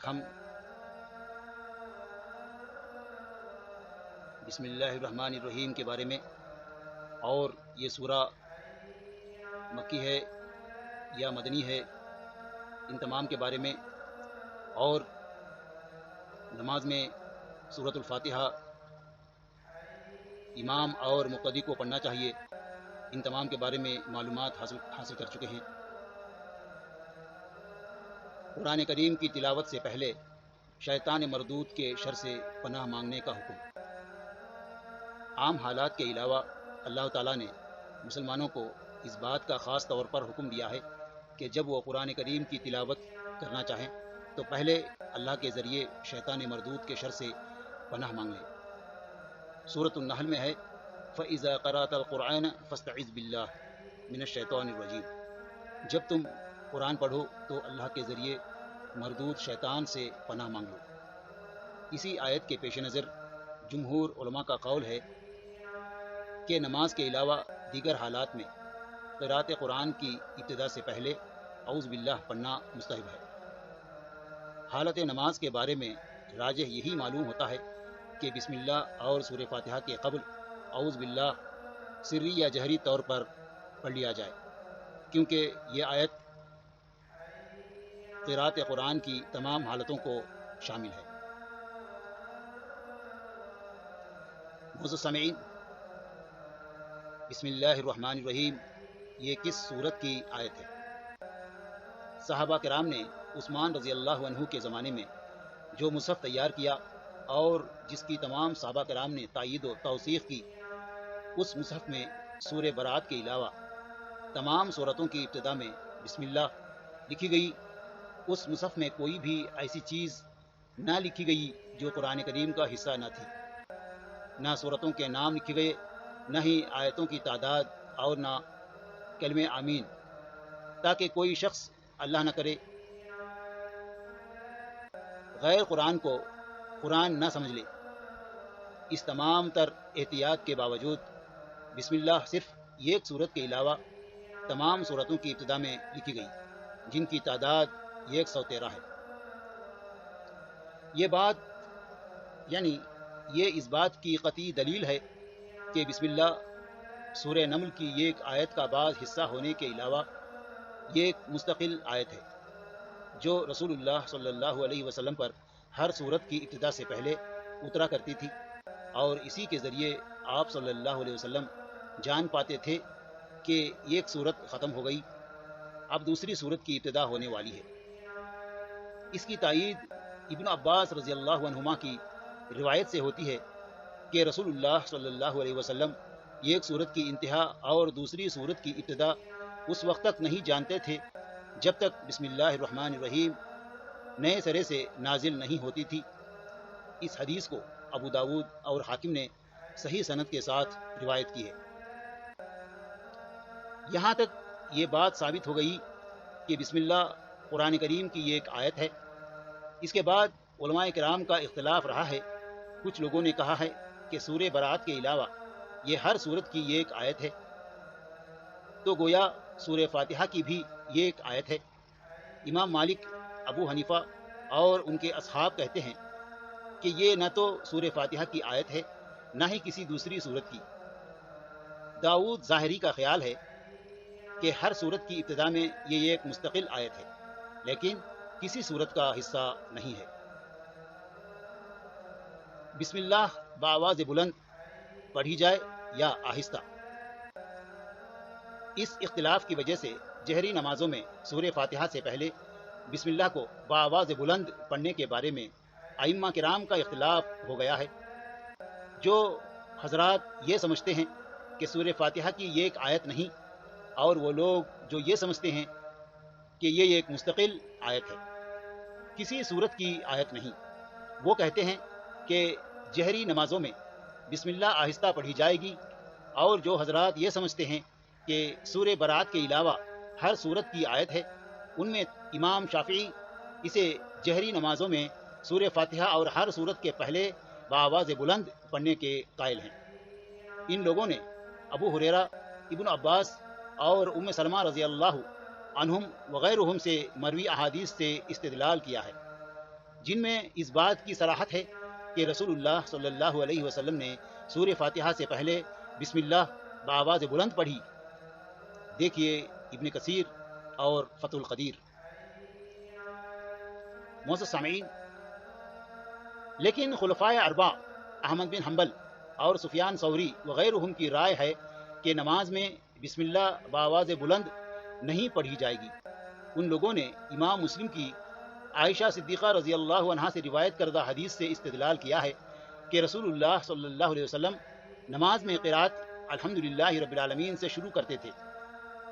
ہم بسم اللہ الرحمن الرحیم کے بارے میں، اور یہ سورہ مکی ہے یا مدنی ہے، ان تمام کے بارے میں، اور نماز میں سورۃ الفاتحہ امام اور مقتدی کو پڑھنا چاہیے، ان تمام کے بارے میں معلومات حاصل کر چکے ہیں۔ قرآن کریم کی تلاوت سے پہلے شیطان مردود کے شر سے پناہ مانگنے کا حکم۔ عام حالات کے علاوہ اللہ تعالیٰ نے مسلمانوں کو اس بات کا خاص طور پر حکم دیا ہے کہ جب وہ قرآن کریم کی تلاوت کرنا چاہیں تو پہلے اللہ کے ذریعے شیطان مردود کے شر سے پناہ مانگ لیں۔ سورۃ النحل میں ہے فَإِذَا قَرَأْتَ الْقُرْآنَ فَاسْتَعِذْ بِاللَّهِ مِنَ الشَّيْطَانِ الرَّجِيمِ، جب تم قرآن پڑھو تو اللہ کے ذریعے مردود شیطان سے پناہ مانگ لو۔ اسی آیت کے پیش نظر جمہور علماء کا قول ہے کہ نماز کے علاوہ دیگر حالات میں قراءت قرآن کی ابتدا سے پہلے اعوذ باللہ پڑھنا مستحب ہے۔ حالت نماز کے بارے میں راجح یہی معلوم ہوتا ہے کہ بسم اللہ اور سورہ فاتحہ کے قبل اعوذ باللہ سری یا جہری طور پر پڑھ لیا جائے، کیونکہ یہ آیت قراءت قرآن کی تمام حالتوں کو شامل ہے۔ معزز سامعین، بسم اللہ الرحمن الرحیم یہ کس سورت کی آیت ہے؟ صحابہ کرام نے عثمان رضی اللہ عنہ کے زمانے میں جو مصحف تیار کیا اور جس کی تمام صحابہ کرام نے تائید و توثیق کی، اس مصحف میں سورہ برات کے علاوہ تمام سورتوں کی ابتدا میں بسم اللہ لکھی گئی۔ اس مصحف میں کوئی بھی ایسی چیز نہ لکھی گئی جو قرآن کریم کا حصہ نہ تھی، نہ سورتوں کے نام لکھے گئے، نہ ہی آیتوں کی تعداد، اور نہ کلمہ آمین، تاکہ کوئی شخص اللہ نہ کرے غیر قرآن کو قرآن نہ سمجھ لے۔ اس تمام تر احتیاط کے باوجود بسم اللہ صرف ایک سورت کے علاوہ تمام سورتوں کی ابتدا میں لکھی گئی، جن کی تعداد 113 ہے۔ یہ اس بات کی قطعی دلیل ہے کہ بسم اللہ سورہ نمل کی ایک آیت کا بعض حصہ ہونے کے علاوہ یہ ایک مستقل آیت ہے جو رسول اللہ صلی اللہ علیہ وسلم پر ہر سورت کی ابتدا سے پہلے اترا کرتی تھی، اور اسی کے ذریعے آپ صلی اللہ علیہ وسلم جان پاتے تھے کہ ایک سورت ختم ہو گئی، اب دوسری سورت کی ابتدا ہونے والی ہے۔ اس کی تائید ابن عباس رضی اللہ عنہما کی روایت سے ہوتی ہے کہ رسول اللہ صلی اللہ علیہ وسلم ایک سورت کی انتہا اور دوسری سورت کی ابتدا اس وقت تک نہیں جانتے تھے جب تک بسم اللہ الرحمن الرحیم نئے سرے سے نازل نہیں ہوتی تھی۔ اس حدیث کو ابو داود اور حاکم نے صحیح سند کے ساتھ روایت کی ہے۔ یہاں تک یہ بات ثابت ہو گئی کہ بسم اللہ قرآن کریم کی ایک آیت ہے۔ اس کے بعد علماء کرام کا اختلاف رہا ہے۔ کچھ لوگوں نے کہا ہے کہ سورہ برات کے علاوہ یہ ہر سورت کی ایک آیت ہے، تو گویا سورہ فاتحہ کی بھی یہ ایک آیت ہے۔ امام مالک، ابو حنیفہ اور ان کے اصحاب کہتے ہیں کہ یہ نہ تو سورہ فاتحہ کی آیت ہے، نہ ہی کسی دوسری سورت کی۔ داؤد ظاہری کا خیال ہے کہ ہر سورت کی ابتدا میں یہ ایک مستقل آیت ہے، لیکن کسی سورت کا حصہ نہیں ہے۔ بسم اللہ بآواز بلند پڑھی جائے یا آہستہ؟ اس اختلاف کی وجہ سے جہری نمازوں میں سورہ فاتحہ سے پہلے بسم اللہ کو بآواز بلند پڑھنے کے بارے میں ائمہ کرام کا اختلاف ہو گیا ہے۔ جو حضرات یہ سمجھتے ہیں کہ سورہ فاتحہ کی یہ ایک آیت نہیں، اور وہ لوگ جو یہ سمجھتے ہیں کہ یہ ایک مستقل آیت ہے، کسی سورت کی آیت نہیں، وہ کہتے ہیں کہ جہری نمازوں میں بسم اللہ آہستہ پڑھی جائے گی، اور جو حضرات یہ سمجھتے ہیں کہ سورہ برات کے علاوہ ہر سورت کی آیت ہے، ان میں امام شافعی اسے جہری نمازوں میں سورہ فاتحہ اور ہر سورت کے پہلے بآواز بلند پڑھنے کے قائل ہیں۔ ان لوگوں نے ابو ہریرہ، ابن عباس اور ام سلمہ رضی اللہ عنہم وغیرہم سے مروی احادیث سے استدلال کیا ہے۔ جن میں اس بات کی صراحت ہے کہ رسول اللہ صلی اللہ علیہ وسلم نے سورہ فاتحہ سے پہلے بسم اللہ بآواز بلند پڑھی۔ دیکھیے ابن کثیر اور فتح القدیر۔ معزز سامعین، لیکن خلفائے اربعہ احمد بن حنبل اور سفیان ثوری وغیرہم کی رائے ہے کہ نماز میں بسم اللہ بآواز بلند نہیں پڑھی جائے گی۔ ان لوگوں نے امام مسلم کی عائشہ صدیقہ رضی اللہ عنہا سے روایت کردہ حدیث سے استدلال کیا ہے کہ رسول اللہ صلی اللہ علیہ وسلم نماز میں قرات الحمدللہ رب العالمین سے شروع کرتے تھے۔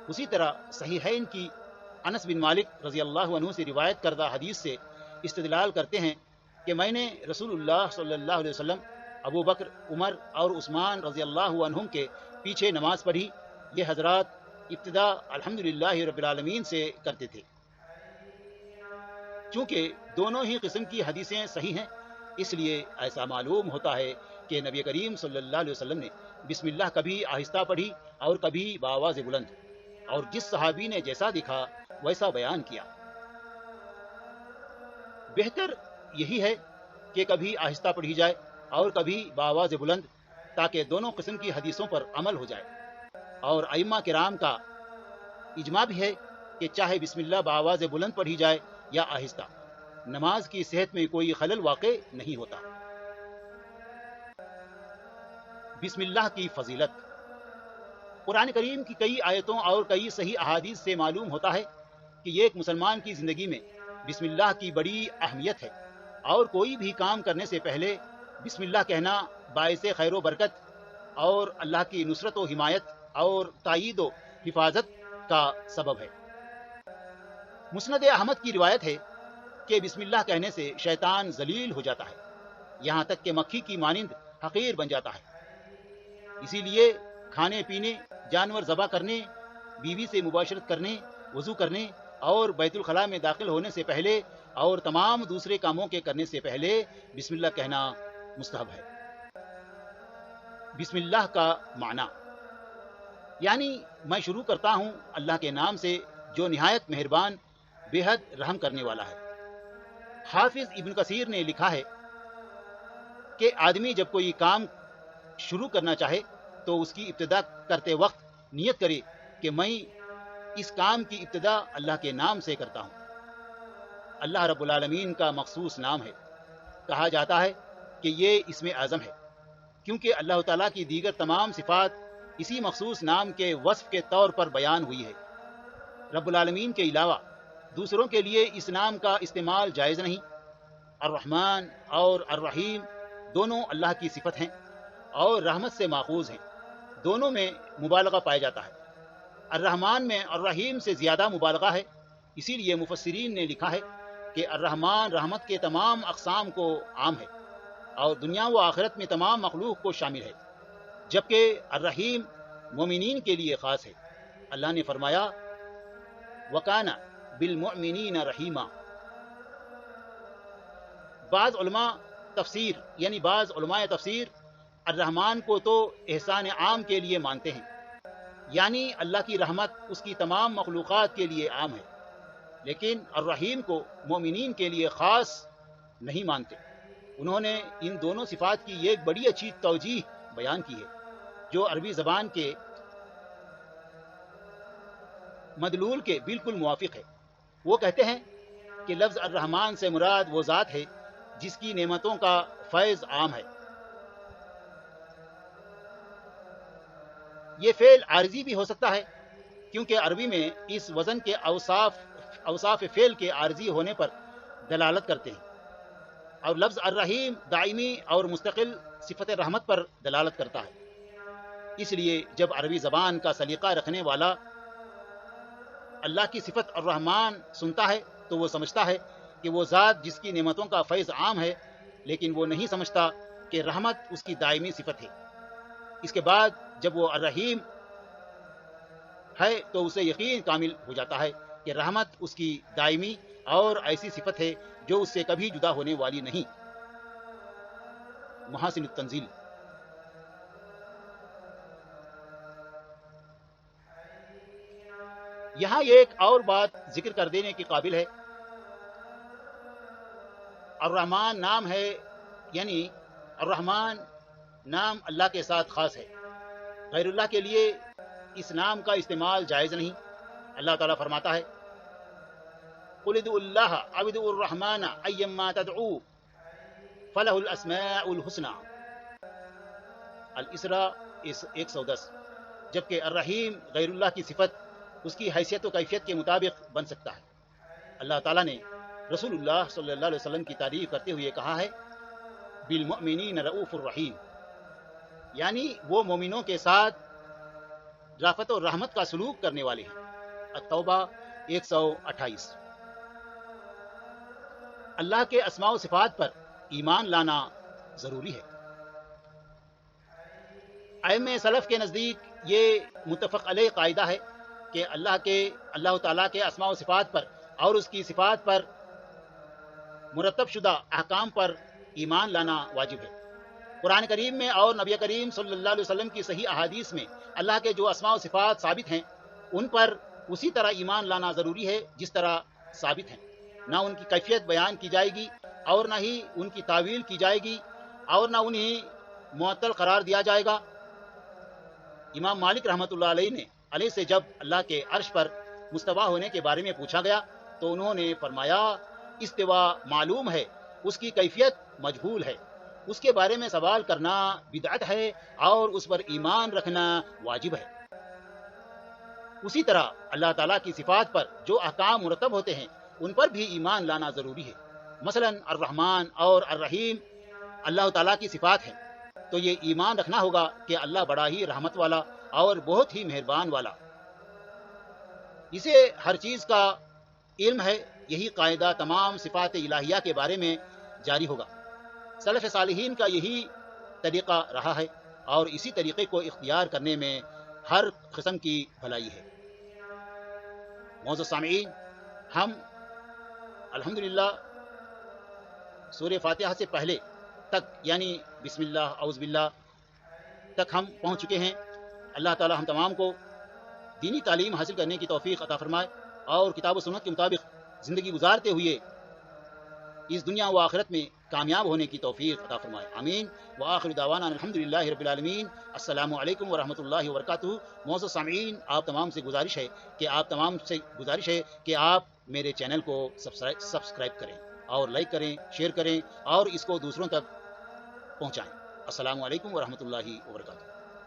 اسی طرح صحیحین کی انس بن مالک رضی اللہ عنہ سے روایت کردہ حدیث سے استدلال کرتے ہیں کہ میں نے رسول اللہ صلی اللہ علیہ وسلم، ابو بکر، عمر اور عثمان رضی اللہ عنہم کے پیچھے نماز پڑھی۔ یہ حضرات ابتدا الحمدللہ رب العالمین سے کرتے تھے۔ چونکہ دونوں ہی قسم کی حدیثیں صحیح ہیں، اس لیے ایسا معلوم ہوتا ہے کہ نبی کریم صلی اللہ علیہ وسلم نے بسم اللہ کبھی آہستہ پڑھی اور کبھی بآواز بلند، اور جس صحابی نے جیسا دکھا ویسا بیان کیا۔ بہتر یہی ہے کہ کبھی آہستہ پڑھی جائے اور کبھی بآواز بلند، تاکہ دونوں قسم کی حدیثوں پر عمل ہو جائے۔ اور ائمہ کرام کا اجماع بھی ہے کہ چاہے بسم اللہ بآواز بلند پڑھی جائے یا آہستہ، نماز کی صحت میں کوئی خلل واقع نہیں ہوتا۔ بسم اللہ کی فضیلت۔ قرآن کریم کی کئی آیتوں اور کئی صحیح احادیث سے معلوم ہوتا ہے کہ ایک مسلمان کی زندگی میں بسم اللہ کی بڑی اہمیت ہے، اور کوئی بھی کام کرنے سے پہلے بسم اللہ کہنا باعث خیر و برکت اور اللہ کی نصرت و حمایت اور تائید و حفاظت کا سبب ہے۔ مسند احمد کی روایت ہے کہ بسم اللہ کہنے سے شیطان ذلیل ہو جاتا ہے، یہاں تک کہ مکھی کی مانند حقیر بن جاتا ہے۔ اسی لیے کھانے پینے، جانور ذبح کرنے، بیوی سے مباشرت کرنے، وضو کرنے اور بیت الخلاء میں داخل ہونے سے پہلے اور تمام دوسرے کاموں کے کرنے سے پہلے بسم اللہ کہنا مستحب ہے۔ بسم اللہ کا معنی یعنی میں شروع کرتا ہوں اللہ کے نام سے جو نہایت مہربان، بے حد رحم کرنے والا ہے۔ حافظ ابن کثیر نے لکھا ہے کہ آدمی جب کوئی کام شروع کرنا چاہے تو اس کی ابتدا کرتے وقت نیت کرے کہ میں اس کام کی ابتدا اللہ کے نام سے کرتا ہوں۔ اللہ رب العالمین کا مخصوص نام ہے۔ کہا جاتا ہے کہ یہ اسم اعظم ہے، کیونکہ اللہ تعالیٰ کی دیگر تمام صفات اسی مخصوص نام کے وصف کے طور پر بیان ہوئی ہے۔ رب العالمین کے علاوہ دوسروں کے لیے اس نام کا استعمال جائز نہیں۔ الرحمن اور الرحیم دونوں اللہ کی صفت ہیں اور رحمت سے ماخوذ ہیں، دونوں میں مبالغہ پایا جاتا ہے۔ الرحمن میں الرحیم سے زیادہ مبالغہ ہے، اسی لیے مفسرین نے لکھا ہے کہ الرحمن رحمت کے تمام اقسام کو عام ہے اور دنیا و آخرت میں تمام مخلوق کو شامل ہے، جبکہ الرحیم مومنین کے لیے خاص ہے۔ اللہ نے فرمایا وَكَانَ بِالْمُؤْمِنِينَ رَحِيمًا۔ بعض علماء تفسیر الرحمن کو تو احسان عام کے لیے مانتے ہیں، یعنی اللہ کی رحمت اس کی تمام مخلوقات کے لیے عام ہے، لیکن الرحیم کو مومنین کے لیے خاص نہیں مانتے۔ انہوں نے ان دونوں صفات کی ایک بڑی اچھی توجیہ بیان کی ہے جو عربی زبان کے مدلول کے بالکل موافق ہے۔ وہ کہتے ہیں کہ لفظ الرحمن سے مراد وہ ذات ہے جس کی نعمتوں کا فیض عام ہے۔ یہ فعل عارضی بھی ہو سکتا ہے، کیونکہ عربی میں اس وزن کے اوصاف فعل کے عارضی ہونے پر دلالت کرتے ہیں، اور لفظ الرحیم دائمی اور مستقل صفت رحمت پر دلالت کرتا ہے۔ اس لیے جب عربی زبان کا سلیقہ رکھنے والا اللہ کی صفت الرحمن سنتا ہے تو وہ سمجھتا ہے کہ وہ ذات جس کی نعمتوں کا فیض عام ہے، لیکن وہ نہیں سمجھتا کہ رحمت اس کی دائمی صفت ہے۔ اس کے بعد جب وہ الرحیم ہے تو اسے یقین کامل ہو جاتا ہے کہ رحمت اس کی دائمی اور ایسی صفت ہے جو اس سے کبھی جدا ہونے والی نہیں۔ محاسن التنزیل۔ یہاں ایک اور بات ذکر کر دینے کی قابل ہے الرحمن نام ہے، یعنی الرحمن نام اللہ کے ساتھ خاص ہے، غیر اللہ کے لیے اس نام کا استعمال جائز نہیں۔ اللہ تعالیٰ فرماتا ہے قل ادعوا اللہ او ادعوا الرحمن ایما تدعوا فلہ الاسماء الحسنى، الاسراء 110۔ جبکہ الرحیم غیر اللہ کی صفت اس کی حیثیت و کیفیت کے مطابق بن سکتا ہے۔ اللہ تعالیٰ نے رسول اللہ صلی اللہ علیہ وسلم کی تعریف کرتے ہوئے کہا ہے بالمؤمنین رؤوف الرحیم، یعنی وہ مومنوں کے ساتھ رافت و رحمت کا سلوک کرنے والے ہیں۔ التوبہ 128۔ اللہ کے اسماء و صفات پر ایمان لانا ضروری ہے۔ ائمہ سلف کے نزدیک یہ متفق علیہ قاعدہ ہے کہ اللہ تعالیٰ کے اسماء و صفات پر اور اس کی صفات پر مرتب شدہ احکام پر ایمان لانا واجب ہے۔ قرآن کریم میں اور نبی کریم صلی اللہ علیہ وسلم کی صحیح احادیث میں اللہ کے جو اسماء و صفات ثابت ہیں ان پر اسی طرح ایمان لانا ضروری ہے جس طرح ثابت ہیں۔ نہ ان کی کیفیت بیان کی جائے گی اور نہ ہی ان کی تعویل کی جائے گی اور نہ انہیں معطل قرار دیا جائے گا۔ امام مالک رحمۃ اللہ علیہ سے جب اللہ کے عرش پر مستوی ہونے کے بارے میں پوچھا گیا تو انہوں نے فرمایا استوا معلوم ہے، اس کی کیفیت مجہول ہے، اس کے بارے میں سوال کرنا بدعت ہے اور اس پر ایمان رکھنا واجب ہے۔ اسی طرح اللہ تعالیٰ کی صفات پر جو احکام مرتب ہوتے ہیں ان پر بھی ایمان لانا ضروری ہے۔ مثلا الرحمن اور الرحیم اللہ تعالیٰ کی صفات ہیں تو یہ ایمان رکھنا ہوگا کہ اللہ بڑا ہی رحمت والا اور بہت ہی مہربان والا، اسے ہر چیز کا علم ہے۔ یہی قاعدہ تمام صفات الہیہ کے بارے میں جاری ہوگا۔ سلف صالحین کا یہی طریقہ رہا ہے اور اسی طریقے کو اختیار کرنے میں ہر قسم کی بھلائی ہے۔ معزز سامعین، ہم الحمدللہ سورہ فاتحہ سے پہلے تک یعنی بسم اللہ اعوذ باللہ تک ہم پہنچ چکے ہیں۔ اللہ تعالی ہم تمام کو دینی تعلیم حاصل کرنے کی توفیق عطا فرمائے اور کتاب و سنت کے مطابق زندگی گزارتے ہوئے اس دنیا و آخرت میں کامیاب ہونے کی توفیق عطا فرمائے، آمین۔ وآخر دعوانا الحمدللہ رب العالمین۔ السلام علیکم ورحمۃ اللہ وبرکاتہ۔ معزز سامعین، آپ تمام سے گزارش ہے کہ آپ میرے چینل کو سبسکرائب کریں اور لائک کریں، شیئر کریں اور اس کو دوسروں تک پہنچائیں۔ السلام علیکم ورحمۃ اللہ وبرکاتہ۔